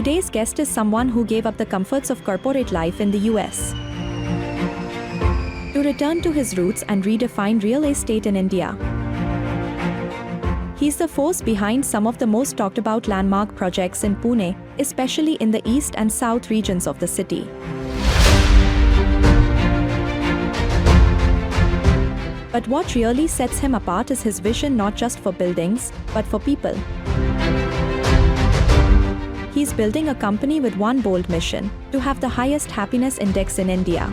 Today's guest is someone who gave up the comforts of corporate life in the US to return to his roots and redefine real estate in India. He's the force behind some of the most talked about landmark projects in Pune, especially in the east and south regions of the city. But what really sets him apart is his vision not just for buildings, but for people. He's building a company with one bold mission: to have the highest happiness index in India.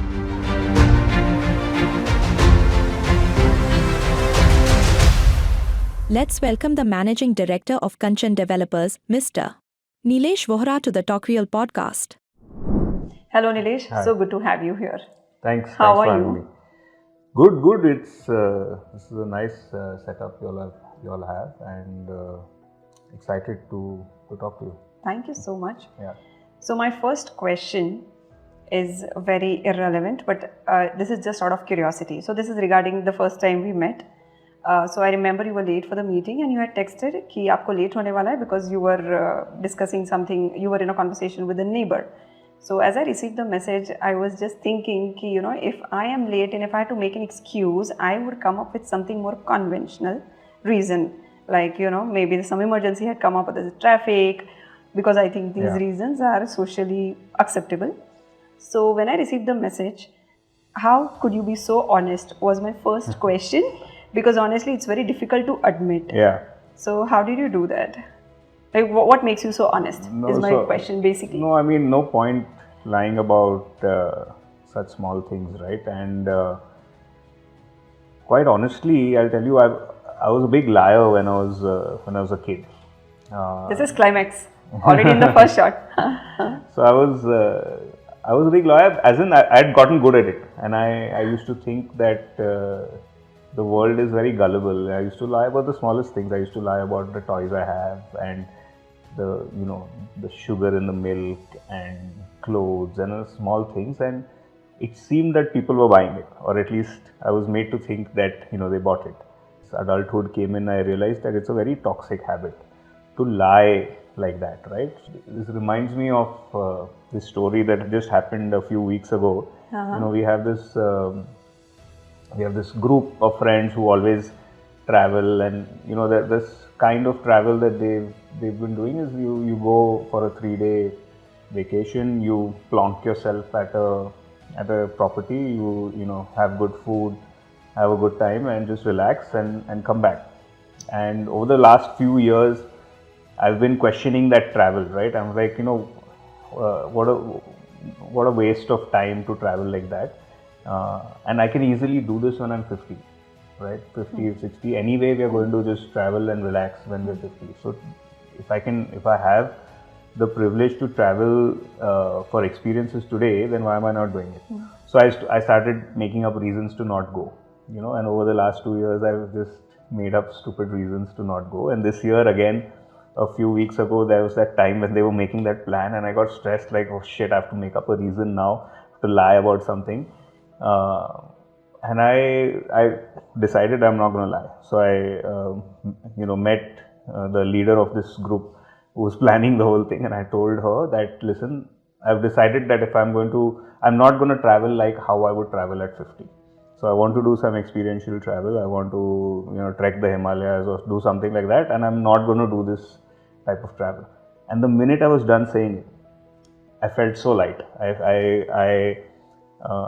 Let's welcome the Managing Director of Kanchan Developers, Mr. Nilesh Vohra, to the TalkReal Podcast. Hello Nilesh, Hi. so good to have you here. Thanks. How Thanks are for you? having me. Good. It's this is a nice setup you all have, and excited to talk to you. Thank you so much. Yeah. So my first question is very irrelevant, but this is just out of curiosity. So this is regarding the first time we met. So I remember you were late for the meeting and you had texted कि आपको late होने वाला है because you were discussing something, you were in a conversation with a neighbor. So as I received the message, I was just thinking कि, if I am late and if I had to make an excuse, I would come up with something more conventional reason. Like, maybe some emergency had come up with the traffic, because I think these reasons are socially acceptable. So when I received the message, how could you be so honest was my first question, because honestly it's very difficult to admit. Yeah. So how did you do that? Like what makes you so honest is my question basically. No, I mean, no point lying about such small things, right? And quite honestly, I'll tell you, I was a big liar when I was a kid. This is climax already in the first shot. So I was a big liar, as in I had gotten good at it, and I used to think that the world is very gullible. I used to lie about the smallest things. I used to lie about the toys I have and the sugar in the milk and clothes and small things, and it seemed that people were buying it, or at least I was made to think that they bought it. As adulthood came in, I realized that it's a very toxic habit to lie like that, right? This reminds me of this story that just happened a few weeks ago. We have this group of friends who always travel, and this kind of travel that they've been doing is you go for a 3-day vacation, you plonk yourself at a property, you have good food, have a good time, and just relax and come back. And over the last few years, I've been questioning that travel, right? I'm like, what a waste of time to travel like that. And I can easily do this when I'm 50, right? 50, 60. Anyway, we are going to just travel and relax when we're 50. So if I have the privilege to travel for experiences today, then why am I not doing it? So I started making up reasons to not go, and over the last 2 years, I've just made up stupid reasons to not go. And this year again, a few weeks ago, there was that time when they were making that plan, and I got stressed, like, oh shit, I have to make up a reason now to lie about something. And I decided I'm not going to lie. So I, met the leader of this group who was planning the whole thing, and I told her that, listen, I've decided that if I'm not going to travel like how I would travel at 50. So I want to do some experiential travel. I want to, trek the Himalayas or do something like that, and I'm not going to do this type of travel. And the minute I was done saying it, I felt so light.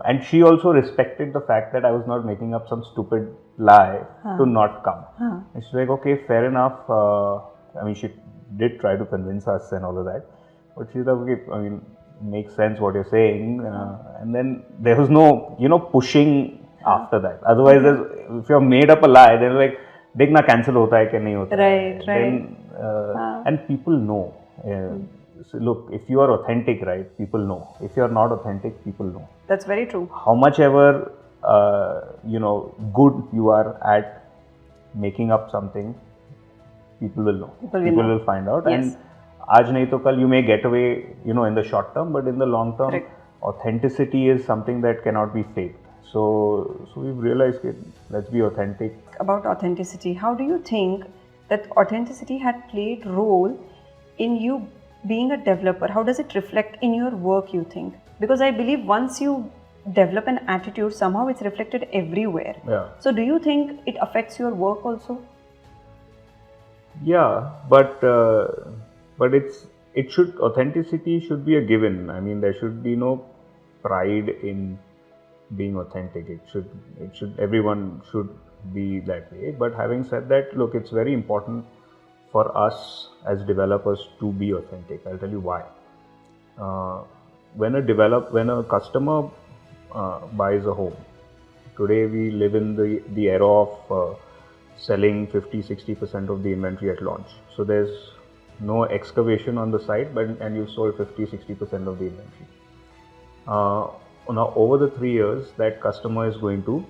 And she also respected the fact that I was not making up some stupid lie to not come. And she's like, okay, fair enough. She did try to convince us and all of that. But she's like, okay, makes sense what you're saying. And then there was no, pushing after that. Otherwise, if you've made up a lie, they're like, देखना cancel होता है कि नहीं होता है. Then, and people know. So look, if you are authentic, right, people know. If you are not authentic, people know. That's very true. How much ever, good you are at making up something, people will know. People will find out. Yes. And aaj nahi to kal, you may get away, in the short term, but in the long term, authenticity is something that cannot be faked. So we've realized that let's be authentic. About authenticity, how do you think that authenticity had played role in you being a developer, how does it reflect in your work, you think? Because I believe once you develop an attitude, somehow it's reflected everywhere. Yeah. So do you think it affects your work also? Yeah, but authenticity should be a given. I mean, there should be no pride in being authentic. Everyone should be that way. But having said that, look, it's very important for us as developers to be authentic. I'll tell you why. When a customer buys a home, today we live in the era of selling 50-60% of the inventory at launch. So there's no excavation on the site, and you've sold 50-60% of the inventory. Now, over the 3 years, that customer is going to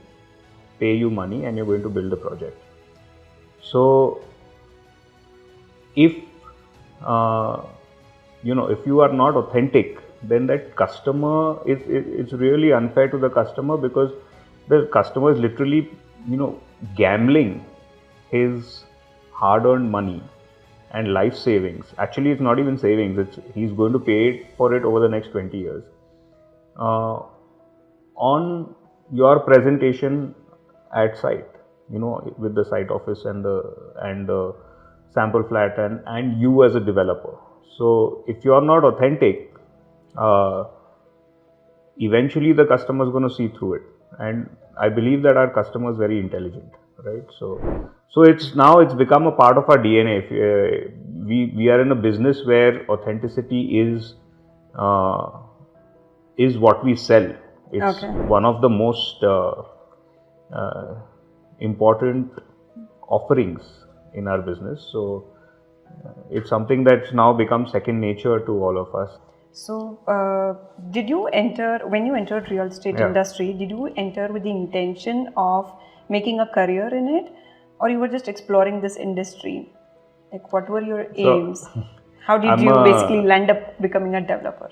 pay you money and you're going to build the project. So, if if you are not authentic, then that customer it's really unfair to the customer, because the customer is literally gambling his hard-earned money and life savings. Actually, it's not even savings. He's going to pay for it over the next 20 years. On your presentation at site, with the site office and the sample flat and you as a developer. So if you are not authentic, eventually the customer is going to see through it. And I believe that our customer is very intelligent, right? So it's become a part of our DNA. We are in a business where authenticity is what we sell. It's one of the most important offerings in our business. So it's something that's now become second nature to all of us. So when you entered real estate industry, did you enter with the intention of making a career in it, or you were just exploring this industry? Like, what were your aims? How did you basically land up becoming a developer?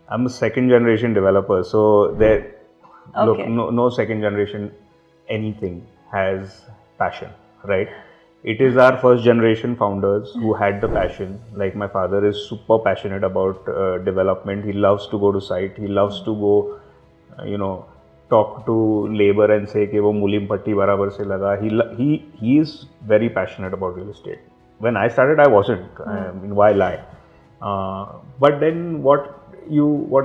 I'm a second generation developer, so look, no second generation anything has passion, right? It is our first generation founders who had the passion. Like, my father is super passionate about development. He loves to go to site. He loves to go, talk to labor and say कि वो मूलिम पट्टी बराबर से लगा. He is very passionate about real estate. When I started, I wasn't. I mean, why lie? But then what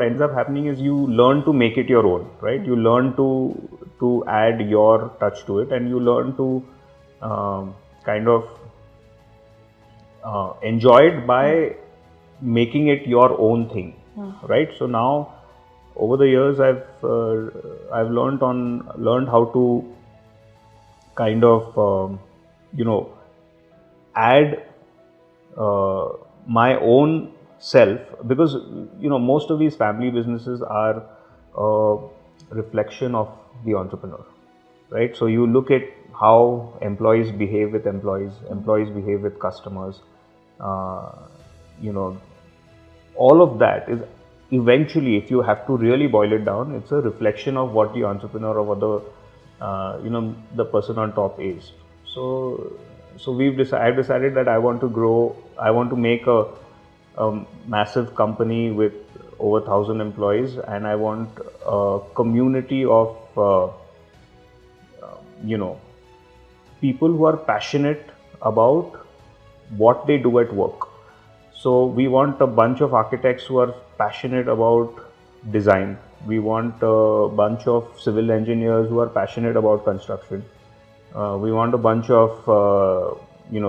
ends up happening is you learn to make it your own, right? You learn to add your touch to it, and you learn to kind of enjoy it by making it your own thing, right? So now, over the years, I've learned how to kind of add my own self, because most of these family businesses are a reflection of the entrepreneur, right? So you look at how employees behave with employees behave with customers, all of that is eventually, if you have to really boil it down, it's a reflection of what the entrepreneur or what the person on top is. So I've decided that I want to grow. I want to make a massive company with over 1,000 employees, and I want a community of people who are passionate about what they do at work. So we want a bunch of architects who are passionate about design. We want a bunch of civil engineers who are passionate about construction. We want a bunch of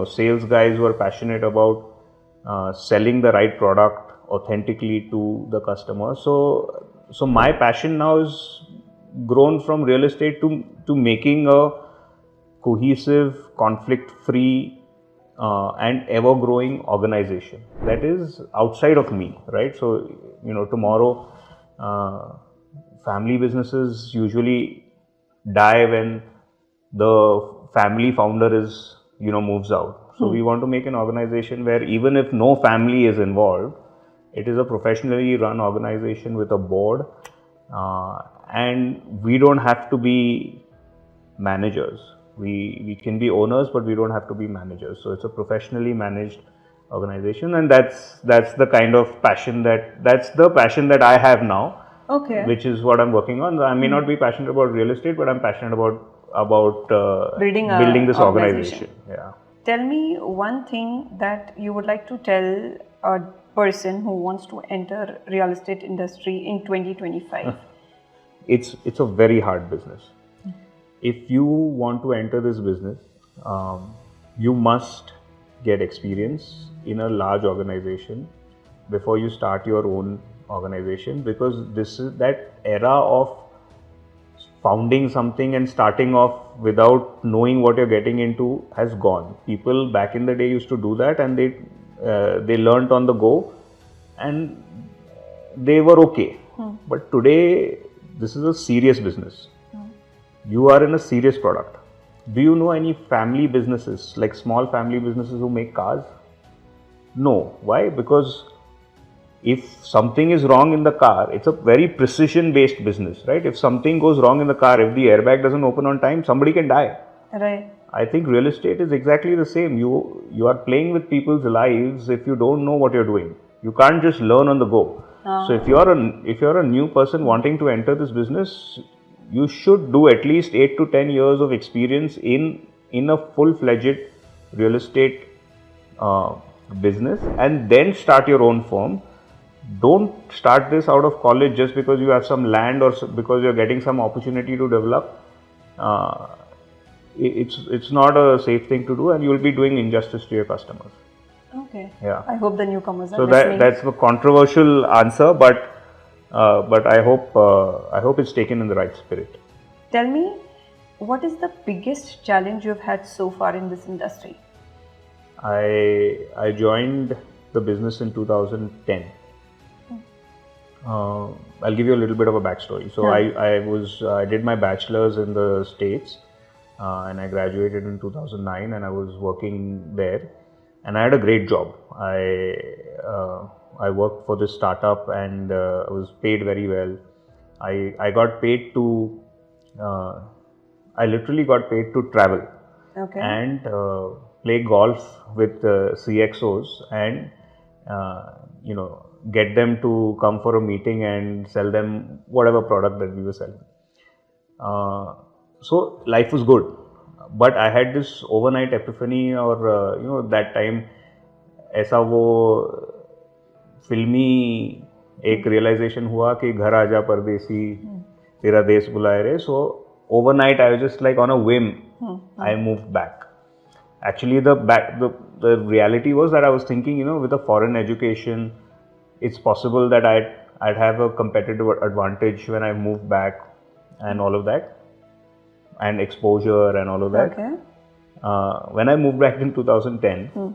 sales guys who are passionate about selling the right product authentically to the customer. So my passion now is grown from real estate to making a cohesive, conflict-free and ever-growing organization that is outside of me, right? So tomorrow family businesses usually die when the family founder is moves out. So we want to make an organization where even if no family is involved, it is a professionally run organization with a board, and we don't have to be managers. We can be owners, but we don't have to be managers. So it's a professionally managed organization, and that's the kind of passion that I have now. Okay. Which is what I'm working on. I may not be passionate about real estate, but I'm passionate about building this organization. Yeah. Tell me one thing that you would like to tell a person who wants to enter real estate industry in 2025. It's a very hard business. If you want to enter this business, you must get experience in a large organization before you start your own organization, because this is that era of founding something and starting off without knowing what you're getting into has gone. People back in the day used to do that, and they learnt on the go, and they were okay. But today, this is a serious business. You are in a serious product. Do you know any family businesses, like small family businesses who make cars? No. Why? Because if something is wrong in the car, it's a very precision based business, right? If something goes wrong in the car, if the airbag doesn't open on time, somebody can die. Right. I think real estate is exactly the same. You are playing with people's lives if you don't know what you're doing. You can't just learn on the go. So if you're a new person wanting to enter this business, you should do at least 8 to 10 years of experience in a full-fledged real estate business, and then start your own firm. Don't start this out of college just because you have some land or because you're getting some opportunity to develop. It's not a safe thing to do, and you will be doing injustice to your customers. Okay. Yeah. I hope the newcomers are so listening. that's a controversial answer, but I hope it's taken in the right spirit. Tell me, what is the biggest challenge you've had so far in this industry? I joined the business in 2010. I'll give you a little bit of a backstory. So I did my bachelor's in the States, and I graduated in 2009, and I was working there, and I had a great job. I worked for this startup, and I was paid very well. I got paid to I literally got paid to travel and play golf with CXOs and get them to come for a meeting and sell them whatever product that we were selling. So life was good, but I had this overnight epiphany, or that time ऐसा वो फिल्मी एक realization हुआ कि घर आजा परदेसी तेरा देश बुलाए रे. So overnight I was just like on a whim I moved back. Actually the reality was that I was thinking, with a foreign education, it's possible that I'd have a competitive advantage when I moved back and all of that, and exposure and all of that. Okay. When I moved back in 2010,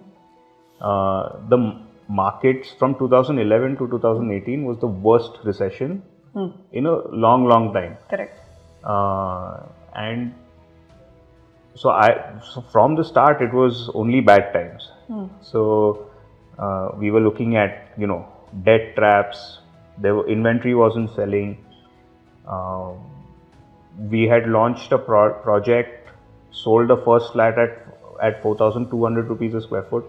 the markets from 2011 to 2018 was the worst recession in a long time. Correct. And so from the start it was only bad times. So we were looking at debt traps. Inventory wasn't selling. We had launched a project, sold the first flat at 4,200 rupees a square foot.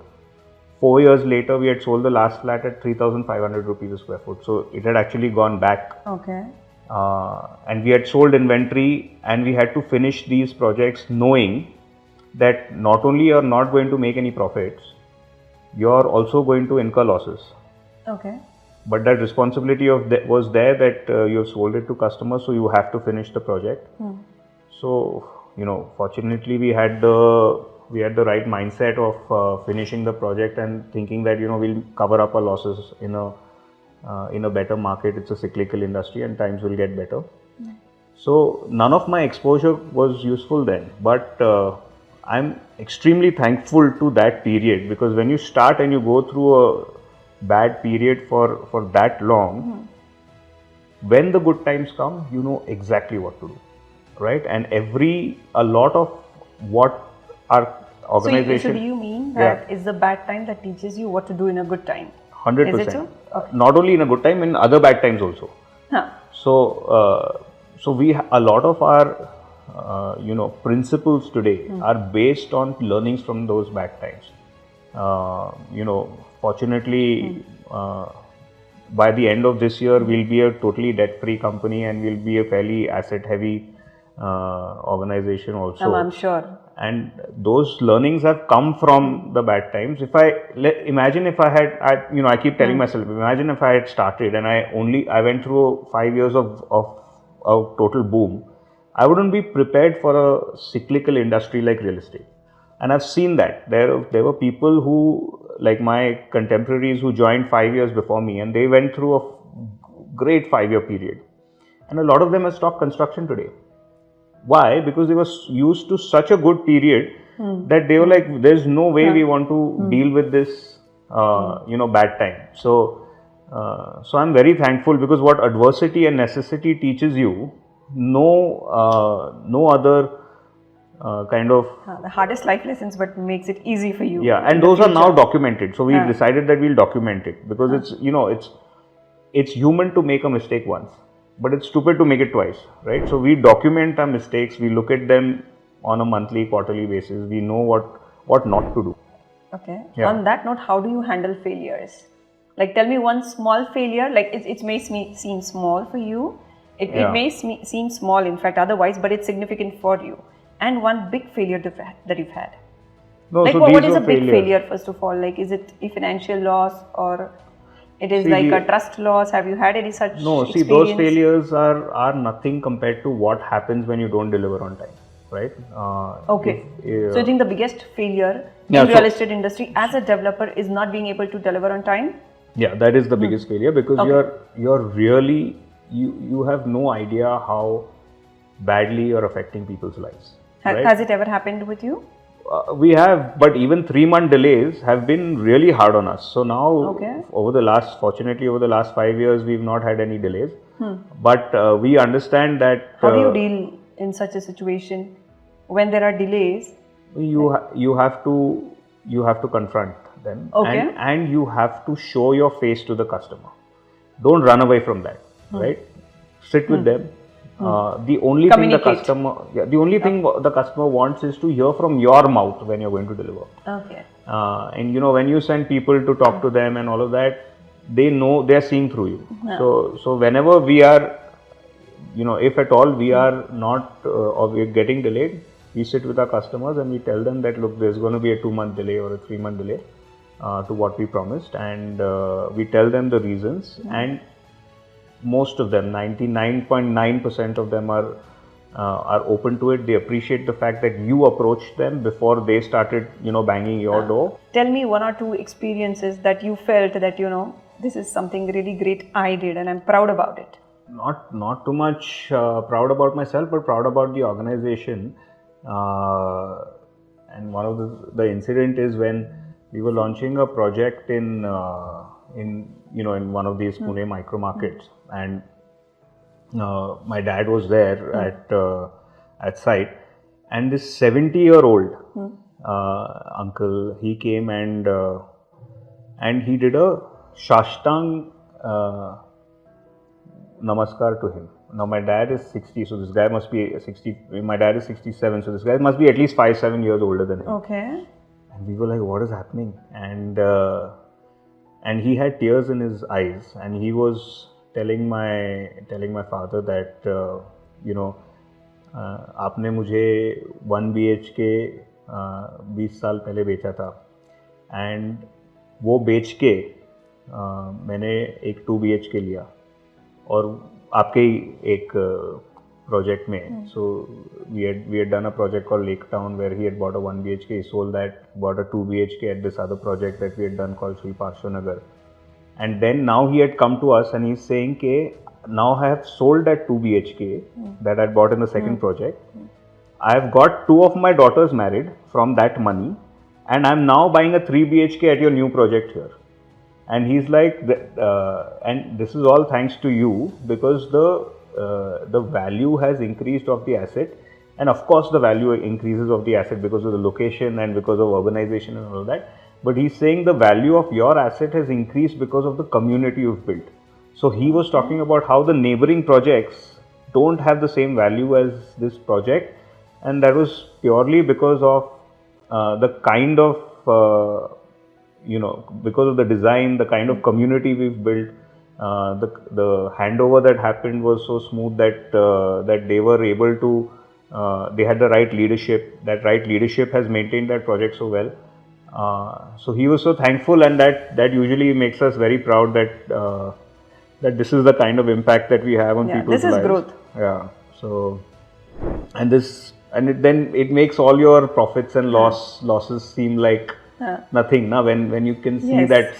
4 years later, we had sold the last flat at 3,500 rupees a square foot. So it had actually gone back. Okay. And we had sold inventory, and we had to finish these projects knowing that not only you're not going to make any profits, you're also going to incur losses. Okay. But that responsibility was there that you have sold it to customers, so you have to finish the project. So, fortunately we had the right mindset of finishing the project and thinking that we'll cover up our losses in a better market. It's a cyclical industry and times will get better. So none of my exposure was useful then, but I'm extremely thankful to that period, because when you start and you go through a bad period for that long, when the good times come, you know exactly what to do, right? And a lot of what our organization. So do you mean that it's the bad time that teaches you what to do in a good time? 100%. Is it so? Okay. Not only in a good time, in other bad times also. So a lot of our principles today are based on learnings from those bad times. Fortunately, by the end of this year, we'll be a totally debt-free company, and we'll be a fairly asset-heavy organization also. I'm sure. And those learnings have come from the bad times. Imagine if I keep telling myself, imagine if I had started and I went through 5 years of total boom, I wouldn't be prepared for a cyclical industry like real estate. And I've seen that there were people who, like my contemporaries, who joined 5 years before me, and they went through a great 5-year period, and a lot of them have stopped construction today. Why? Because they were used to such a good period that they were like, there's no way we want to deal with this bad time. So I'm very thankful, because what adversity and necessity teaches you, no other the hardest life lessons, but makes it easy for you. Yeah, and those are now documented. So we've decided that we'll document it, because it's human to make a mistake once, but it's stupid to make it twice, right? So we document our mistakes. We look at them on a monthly, quarterly basis. We know what not to do. Okay. Yeah. On that note, how do you handle failures? Like, tell me one small failure. Like, it may seem small for you. It may seem small, in fact, otherwise, but it's significant for you. And one big failure that you've had. No, like, so what is a big failures. failure, first of all? Like, is it a financial loss, or it is a trust loss? Have you had any such experience? See, those failures are nothing compared to what happens when you don't deliver on time, right? Okay. So you think the biggest failure in real estate industry as a developer is not being able to deliver on time? Yeah, that is the biggest failure, because you're really, you have no idea how badly you're affecting people's lives. Right? Has it ever happened with you? We have, but even 3-month delays have been really hard on us. So now, fortunately over the last 5 years, we've not had any delays. But we understand that. How do you deal in such a situation when there are delays? You have to confront them, and you have to show your face to the customer. Don't run away from that, right? Sit with them. The only thing the customer wants is to hear from your mouth when you're going to deliver. Okay. And when you send people to talk to them and all of that, they know they're seeing through you. So whenever we are, if at all we are not or we're getting delayed, we sit with our customers and we tell them that, look, there's going to be a 2-month delay or a 3-month delay to what we promised, and we tell them the reasons. And most of them, 99.9% of them are open to it. They appreciate the fact that you approached them before they started, banging your door. Tell me 1 or 2 experiences that you felt that, this is something really great I did and I'm proud about it. Not too much proud about myself, but proud about the organization. And one of the incident is when we were launching a project in one of these Pune micro markets, and my dad was there at site, and this 70-year-old uncle, he came and he did a Shashtang Namaskar to him. Now my dad is 60, so this guy must be 60. My dad is 67, so this guy must be at least 5-7 years older than him. Okay. And we were like, what is happening? And he had tears in his eyes, and he was telling my father that आपने मुझे 1 BHK 20 साल पहले बेचा था, and वो बेच के मैंने एक 2 BHK लिया, और आपके एक project में. So we had done a project called Lake Town where he had bought a 1 BHK, he sold that, bought a 2 BHK at this other project that we had done called Sri Parshvanagar. And then now he had come to us and he's saying, "Ke, now I have sold that 2 BHK that I bought in the second project. I have got 2 of my daughters married from that money, and I'm now buying a 3 BHK at your new project here." And he's like, and this is all thanks to you, because the value has increased of the asset, and of course the value increases of the asset because of the location and because of urbanization and all that. But he's saying the value of your asset has increased because of the community you've built. So he was talking about how the neighboring projects don't have the same value as this project, and that was purely because of the kind of because of the design, the kind of community we've built, the handover that happened was so smooth that they were able to, they had the right leadership. That right leadership has maintained that project so well. So he was so thankful, and that usually makes us very proud that this is the kind of impact that we have on people's lives. This is growth. Yeah. So, then it makes all your profits and losses seem like nothing. Now, when you can see that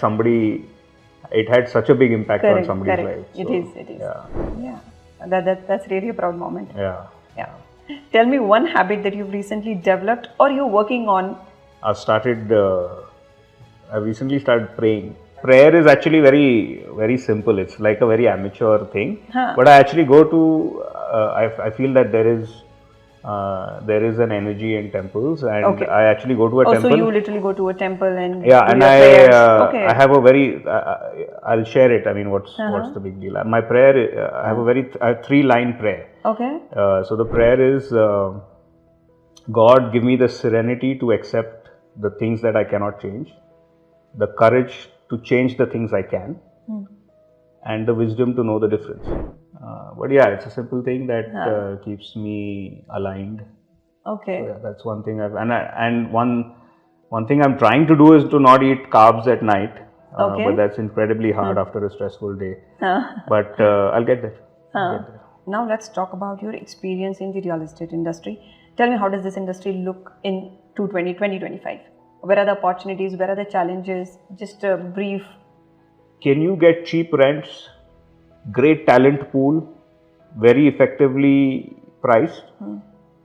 it had such a big impact on somebody's life. So, it is. Yeah. That's really a proud moment. Yeah. Tell me one habit that you've recently developed or you're working on. I recently started praying. Prayer is actually very, very simple. It's like a very amateur thing. But I actually go to, I feel that there is an energy in temples, and I actually go to a temple. So you literally go to a temple and I have a very, I'll share it. I mean, what's the big deal? My prayer, I have a 3-line prayer. Okay. So the prayer is, God, give me the serenity to accept the things that I cannot change, the courage to change the things I can, and the wisdom to know the difference. But it's a simple thing that keeps me aligned. Okay. So that's one thing one thing I'm trying to do is to not eat carbs at night. But that's incredibly hard after a stressful day. But I'll get there. Now let's talk about your experience in the real estate industry. Tell me, how does this industry look in 2025? Where are the opportunities? Where are the challenges? Just a brief. Can you get cheap rents, great talent pool, very effectively priced,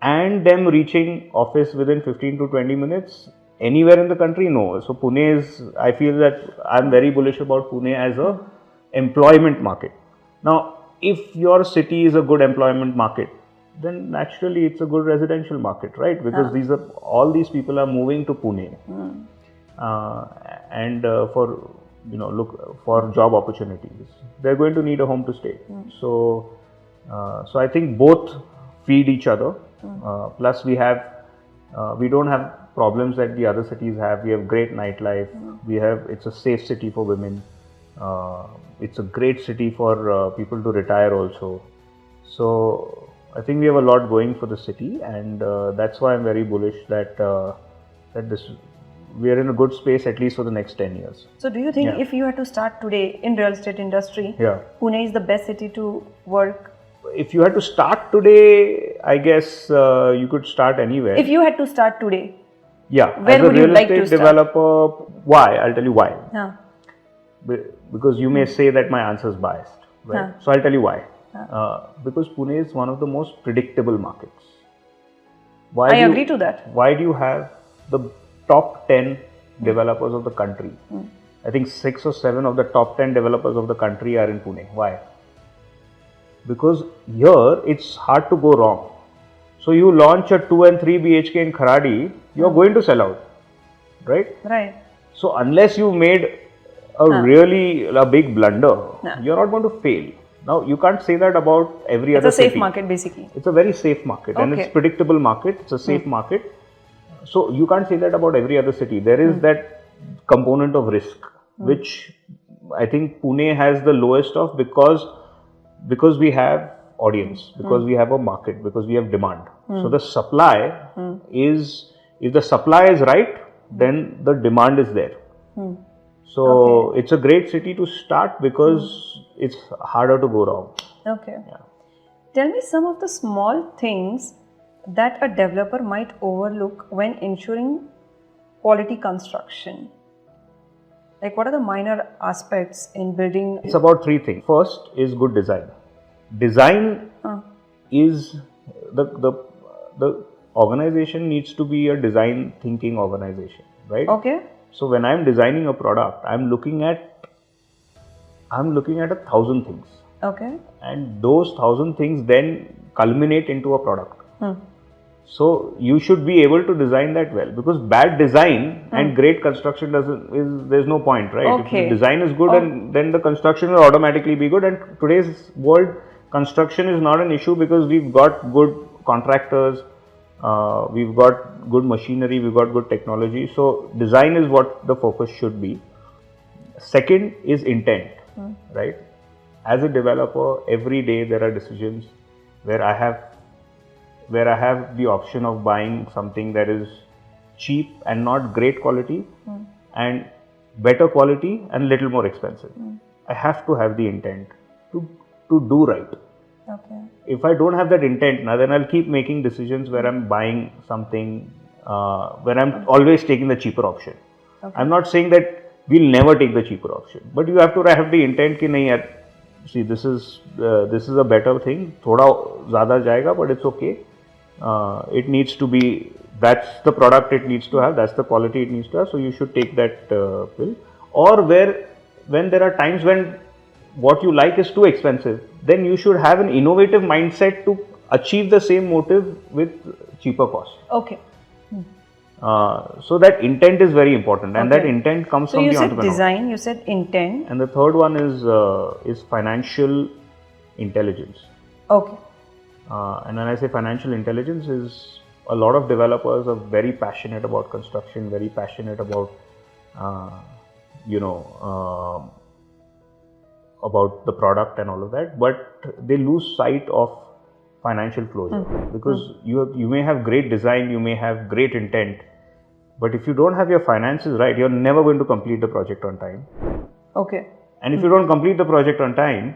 and them reaching office within 15 to 20 minutes anywhere in the country? No. So Pune is, I feel that I'm very bullish about Pune as a employment market. Now, if your city is a good employment market, then naturally it's a good residential market, right? Because all these people are moving to Pune and for job opportunities. They're going to need a home to stay. So I think both feed each other. Plus we don't have problems that the other cities have. We have great nightlife. It's a safe city for women. It's a great city for people to retire also. So I think we have a lot going for the city, and that's why I'm very bullish that we are in a good space at least for the next 10 years. So do you think if you had to start today in real estate industry, Pune is the best city to work? If you had to start today, I guess you could start anywhere. If you had to start today, where would you like to start? Developer, why? I'll tell you why. Because you may say that my answer is biased, right? So I'll tell you why. Because Pune is one of the most predictable markets. I agree to that. Why do you have the top 10 developers of the country? I think 6 or 7 of the top 10 developers of the country are in Pune. Why? Because here it's hard to go wrong. So you launch a 2 and 3 BHK in Kharadi, you're going to sell out, right? Right. So unless you made a big blunder, you're not going to fail. Now, you can't say that about every other city. It's a safe market, basically. It's a very safe market, and it's predictable market. It's a safe market. So you can't say that about every other city. There is that component of risk, which I think Pune has the lowest of, because we have audience, because we have a market, because we have demand. So the supply is, if the supply is right, then the demand is there. So it's a great city to start because it's harder to go wrong. Tell me some of the small things that a developer might overlook when ensuring quality construction. Like, what are the minor aspects in building? It's about 3 things. First is good design. Design is the organization needs to be a design thinking organization, right? So when I'm designing a product, I'm looking at 1,000 things. And those 1,000 things then culminate into a product. So you should be able to design that well, because bad design and great construction there's no point, right? If the design is good, and then the construction will automatically be good. And today's world, construction is not an issue because we've got good contractors, we've got good machinery, we've got good technology. So design is what the focus should be. Second is intent, right? As a developer, every day there are decisions where I have the option of buying something that is cheap and not great quality, and better quality and little more expensive. I have to have the intent to do right. Okay. If I don't have that intent, now then I'll keep making decisions where I'm buying something, where I'm always taking the cheaper option. Okay. I'm not saying that we'll never take the cheaper option, but you have to have the intent कि नहीं यार, see this is a better thing. थोड़ा ज़्यादा जाएगा, but it's okay. It needs to be, that's the product it needs to have, that's the quality it needs to have. So you should take that pill. Or when there are times when what you like is too expensive, then you should have an innovative mindset to achieve the same motive with cheaper cost. Okay. So that intent is very important, and that intent comes from the entrepreneur. So you said design, you said intent. And the third one is financial intelligence. Okay. And when I say financial intelligence, is a lot of developers are very passionate about construction, very passionate about about the product and all of that, but they lose sight of financial closure, because you may have great design, you may have great intent, but if you don't have your finances right, you're never going to complete the project on time. Okay. And if you don't complete the project on time,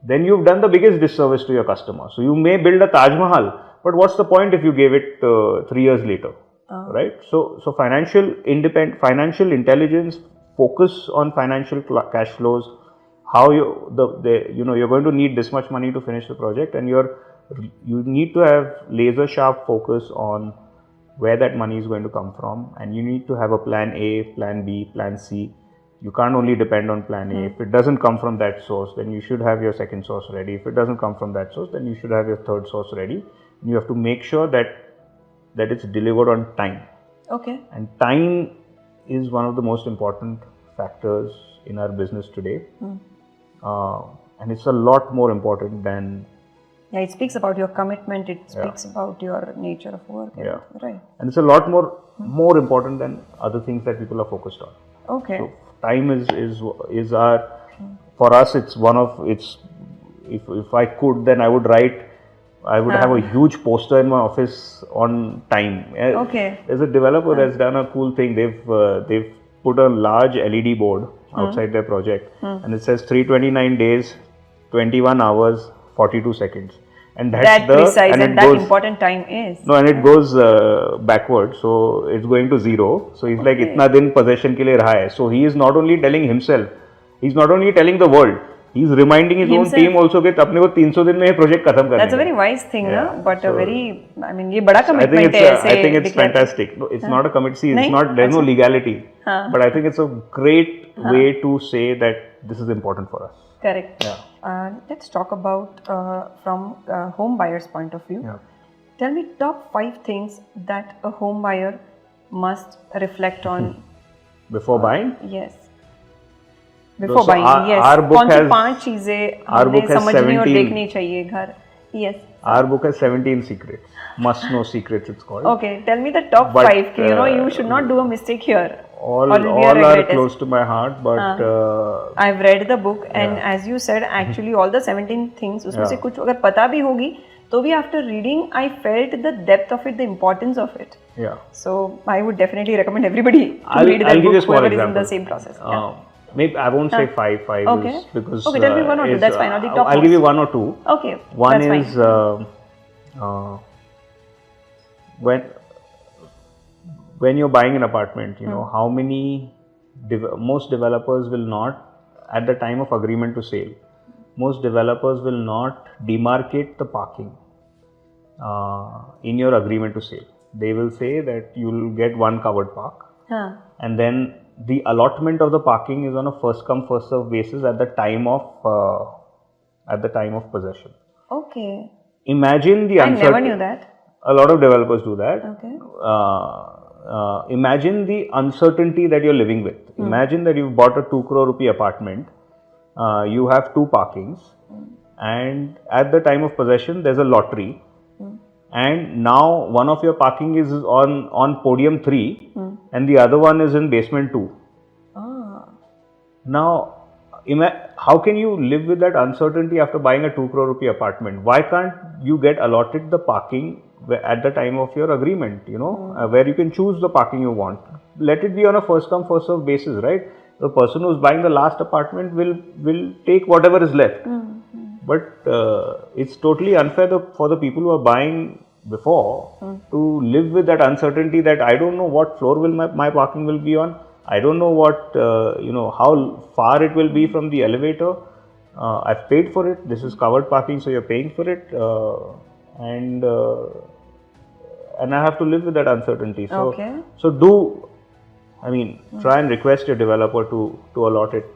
then you've done the biggest disservice to your customer. So you may build a Taj Mahal, but what's the point if you gave it 3 years later, right? So financial intelligence, focus on financial cash flows. How you're going to need this much money to finish the project, and you need to have laser sharp focus on where that money is going to come from, and you need to have a plan A, plan B, plan C. You can't only depend on plan A. If it doesn't come from that source, then you should have your second source ready. If it doesn't come from that source, then you should have your third source ready. You have to make sure that it's delivered on time. Okay. And time is one of the most important factors in our business today. And it's a lot more important than... Yeah, it speaks about your commitment, it speaks about your nature of work. Yeah. Right. And it's a lot more important than other things that people are focused on. Okay. So time is our... For us, it's one of... If I could, then I would have a huge poster in my office on time. Okay. There's a developer that's done a cool thing. They've put a large LED board outside their project, and it says 329 days, 21 hours, 42 seconds. And that's precise and that important time is. No, and it goes backward, so it's going to 0. So he's like, itna din possession ke liye raha hai. So he is not only telling himself, he's not only telling the world, he's reminding his own team also that apne ko 300 din mein ye project khatam karna. That's a very wise thing, but a very, ye bada commitment I think it's fantastic. No, it's not a commitment. See, there's no legality. But I think it's a great way to say that this is important for us. Correct. Yeah. Let's talk about from home buyer's point of view. Yeah. Tell me top 5 things that a home buyer must reflect on before buying. Yes. Before buying, yes. Our book has 5 चीजें हमें समझनी और देखनी चाहिए घर. Yes. Our book has 17 secrets. Must know secrets, it's called. Okay, tell me the top 5. You should not do a mistake here. All are close to my heart, but I've read the book, and as you said, actually all the 17 things, उसमें से कुछ अगर पता भी होगी, तो भी after reading, I felt the depth of it, the importance of it. Yeah. So I would definitely recommend everybody to read that book, whoever is in the same process. Maybe I won't say 5. 5 is because tell me 1 or 2. That's fine. Or the top. I'll give you 1 or 2. Okay. One is when you're buying an apartment, how many most developers will not, at the time of agreement to sale, most developers will not demarcate the parking in your agreement to sale. They will say that you'll get one covered park, and then the allotment of the parking is on a first come first serve basis at the time of possession. Okay. Imagine the uncertainty. I never knew that. A lot of developers do that. Okay. Imagine the uncertainty that you're living with. Imagine that you've bought a 2 crore rupee apartment. You have 2 parkings, and at the time of possession, there's a lottery, and now one of your parking is on podium 3 and the other one is in basement 2. Now, how can you live with that uncertainty after buying a 2 crore rupee apartment? Why can't you get allotted the parking at the time of your agreement, where you can choose the parking you want? Let it be on a first come first serve basis, right? The person who's buying the last apartment will take whatever is left. But it's totally unfair for the people who are buying before to live with that uncertainty that I don't know what floor will my parking will be on. I don't know what, how far it will be from the elevator. I've paid for it. This is covered parking, so you're paying for it. And I have to live with that uncertainty. So, try and request your developer to allot it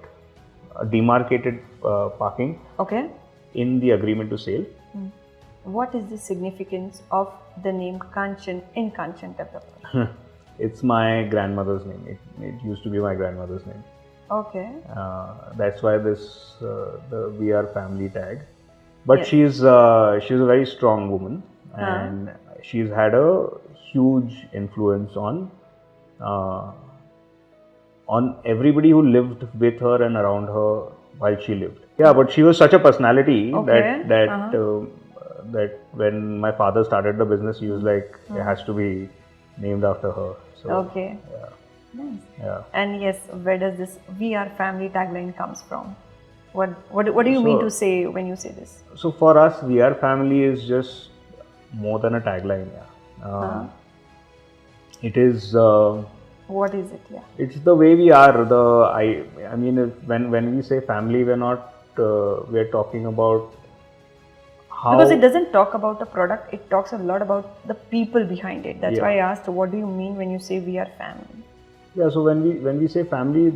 demarcated parking in the agreement to sale. What is the significance of the name Kanchan in Kanchan Developers? It's my grandmother's name. It used to be my grandmother's name. Okay. That's why the We Are Family tag. But she's a very strong woman, and she's had a huge influence on everybody who lived with her and around her while she lived. Yeah, but she was such a personality that when my father started the business, he was like, it has to be named after her. So, nice. Yeah. And yes, where does this "We Are Family" tagline comes from? What do you mean to say when you say this? So for us, "We Are Family" is just more than a tagline. It is. What is it? Yeah. It's the way we are. When we say family, we're talking about how. Because it doesn't talk about the product, it talks a lot about the people behind it. That's why I asked, what do you mean when you say "We Are Family"? Yeah, so when we say family,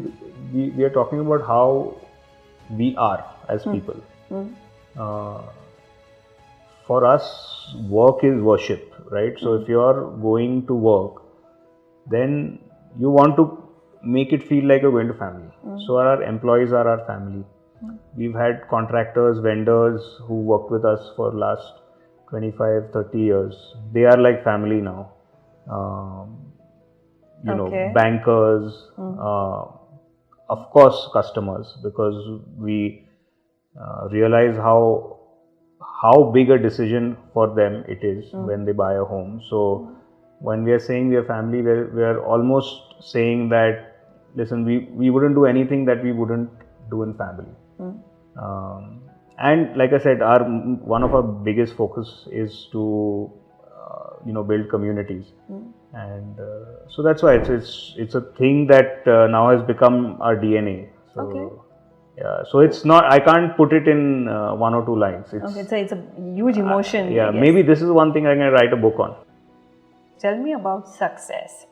we are talking about how we are as people. For us, work is worship, right? So if you are going to work, then you want to make it feel like you're going to family. So our employees are our family. We've had contractors, vendors who worked with us for last 25, 30 years. They are like family now. Bankers, of course customers, because we realize how big a decision for them it is when they buy a home. So when we are saying we are family, we are almost saying that, listen, we wouldn't do anything that we wouldn't do in family. And like I said, one of our biggest focus is to build communities, and so that's why it's a thing that now has become our DNA. So yeah, so it's not, I can't put it in 1 or 2 lines. It's a huge emotion. Maybe this is one thing I can write a book on. Tell me about success.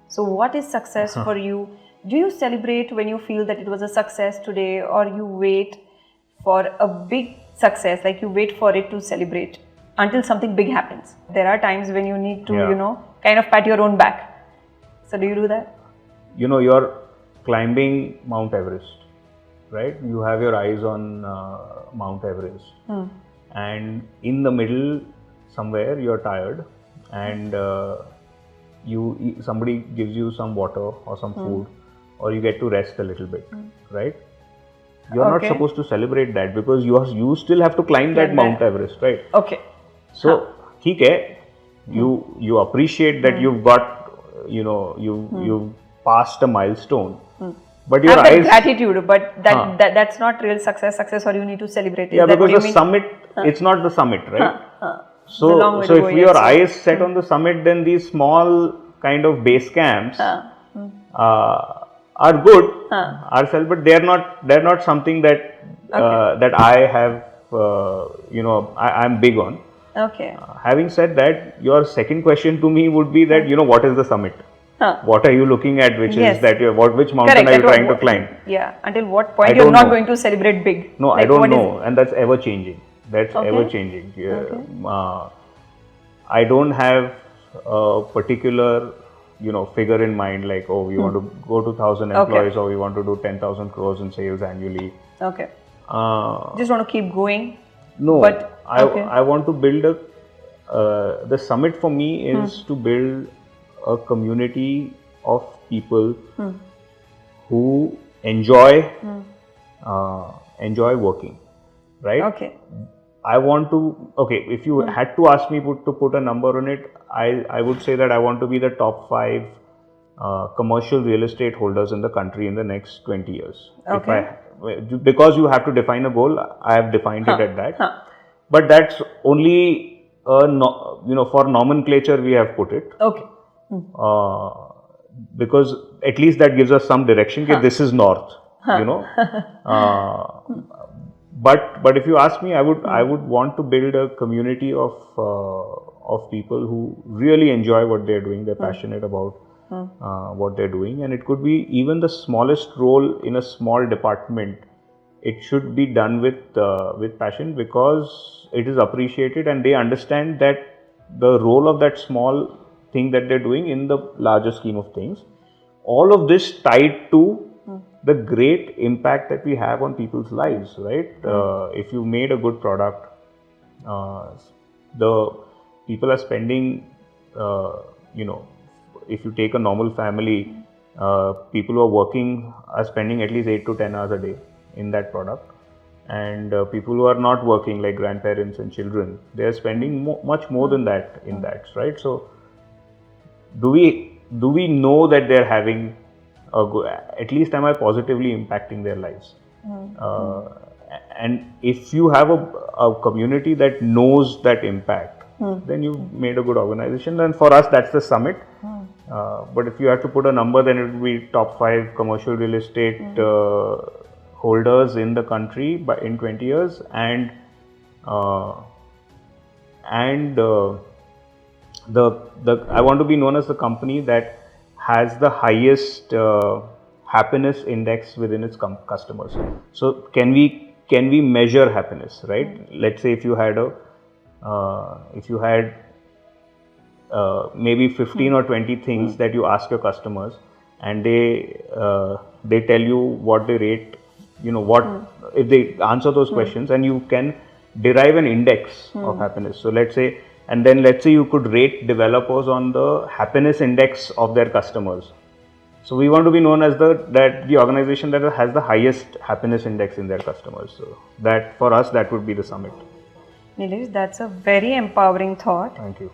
So what is success for you? Do you celebrate when you feel that it was a success today, or you wait for a big success, like you wait for it to celebrate until something big happens? There are times when you need to, kind of pat your own back. So do you do that? You're climbing Mount Everest, right? You have your eyes on Mount Everest, and in the middle somewhere you're tired, and somebody gives you some water or some food, or you get to rest a little bit, right? You're not supposed to celebrate that, because you still have to climb that Mount Everest, right? Okay. So, theek hai, you appreciate that you've got, you've passed a milestone, but your eyes. Gratitude, but that's not real success, or you need to celebrate it. Yeah, because the summit, it's not the summit, right? So if your eyes set on the summit, then these small kind of base camps are good ourselves, but they're not something that that I have I'm big on. Okay. Having said that, your second question to me would be that what is the summit? What are you looking at? Which is that which mountain are you trying to climb? Yeah. Until what point you're not going to celebrate big? No, I don't know, and that's ever changing. Ever changing. Yeah. I don't have a particular figure in mind, like, we want to go to 1,000 employees, or we want to do 10,000 crores in sales annually. Okay. Just want to keep going. No, but I want to build the summit for me is to build a community of people who enjoy working, right? Okay. I want to, if you had to ask me to put a number on it, I would say that I want to be the top 5 commercial real estate holders in the country in the next 20 years. Okay. Because you have to define a goal, I have defined it at that. But that's only, for nomenclature we have put it. Okay. Because at least that gives us some direction. This is north, But if you ask me, I would want to build a community of people who really enjoy what they're doing. They're passionate about what they're doing, and it could be even the smallest role in a small department. It should be done with passion, because it is appreciated and they understand that the role of that small thing that they're doing in the larger scheme of things. All of this tied to the great impact that we have on people's lives, right? If you made a good product, the people are spending, if you take a normal family, people who are working are spending at least 8 to 10 hours a day in that product. And people who are not working, like grandparents and children, they are spending much more than that in that, right? So, do we know that they're having at least am I positively impacting their lives? And if you have a community that knows that impact, then you made a good organization. And for us, that's the summit. But if you have to put a number, then it would be top 5 commercial real estate holders in the country in 20 years, and I want to be known as the company that has the highest happiness index within its customers. So can we measure happiness, right? Let's say if you had maybe 15 or 20 things that you ask your customers, and they tell you what they rate, if they answer those questions, and you can derive an index of happiness. So let's say you could rate developers on the happiness index of their customers. So we want to be known as the organization that has the highest happiness index in their customers. So that, for us, that would be the summit. Nilesh, that's a very empowering thought. Thank you.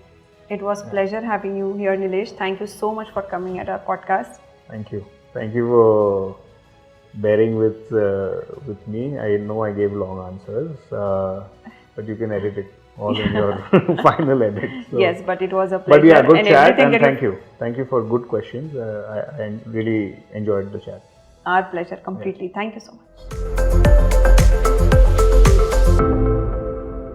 It was a pleasure having you here, Nilesh. Thank you so much for coming at our podcast. Thank you. Thank you for bearing with me. I know I gave long answers, but you can edit it all in your final edit. So. Yes, but it was a pleasure. But yeah, good chat, and thank you. Thank you for good questions. I really enjoyed the chat. Our pleasure completely. Yes. Thank you so much.